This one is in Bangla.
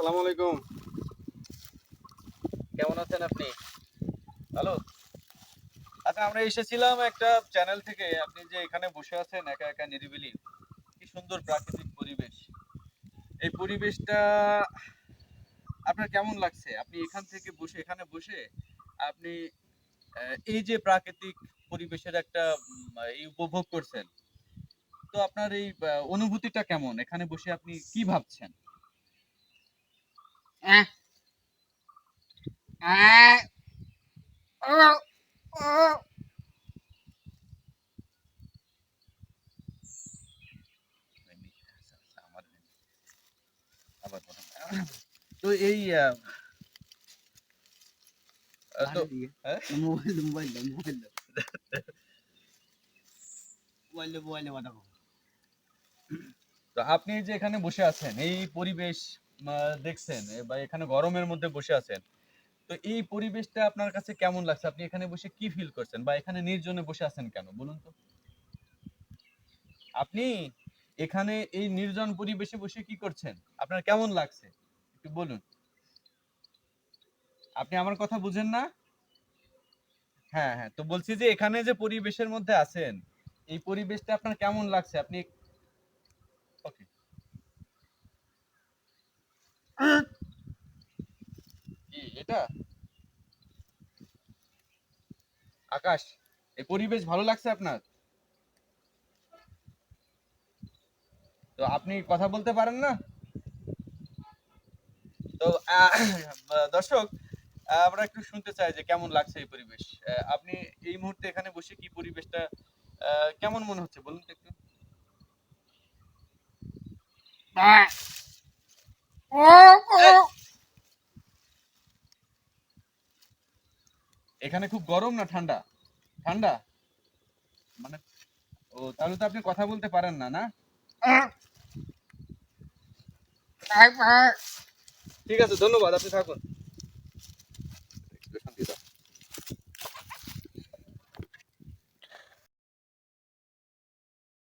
আসসালামু আলাইকুম। কেমন আছেন আপনি? ভালো? আচ্ছা, আমরা এসেছিলাম একটা চ্যানেল থেকে। আপনি যে এখানে বসে আছেন একা, একা নিরিবিলি। কি সুন্দর প্রাকৃতিক পরিবেশ। এই পরিবেশটা আপনার কেমন লাগছে? আপনি এখান থেকে বসে এখানে বসে আপনি এই যে প্রাকৃতিক পরিবেশের একটা এই উপভোগ করছেন। তো আপনার এই অনুভূতিটা কেমন? এখানে বসে আপনি কি ভাবছেন? Ah, ah, oh, oh. আমার আবার বলেন। তো এই তো Bahala diye. হ্যাঁ? Mobile বানাবো। তো আপনি যে এখানে বসে আছেন, এই পরিবেশ দেখছেন বা এখানে গরমের মধ্যে বসে আছেন। তো এই পরিবেশটা আপনার কাছে কেমন লাগছে? আপনি এখানে বসে কি ফিল করছেন? বা এখানে নির্জনে বসে আছেন কেন? বলুন তো। আপনি এখানে এই নির্জন পরিবেশে বসে কি করছেন? আপনার কেমন লাগছে? একটু বলুন। আপনি আমার কথা বুঝেন না? হ্যাঁ, হ্যাঁ। তো বলছি যে এখানে যে পরিবেশের মধ্যে আছেন, এই পরিবেশটা আপনার কেমন লাগছে? আপনি ওকে। কি এটা? আকাশ। এই পরিবেশ ভালো লাগছে আপনার? তো আপনি কথা বলতে পারেন না? তো দর্শক, আমরা একটু শুনতে চাই যে কেমন লাগছে এই পরিবেশ। আপনি এই মুহূর্তে এখানে বসে কি পরিবেশটা কেমন মনে হচ্ছে বলুন তো একটু। Ah, oh, এই, oh. এখানে খুব গরম না ঠান্ডা? ঠান্ডা মানে, ও তাহলে তো আপনি কথা বলতে পারেন না, না? Ah, ah, ah. ঠিক আছে, ধন্যবাদ, আপনি থাকুন।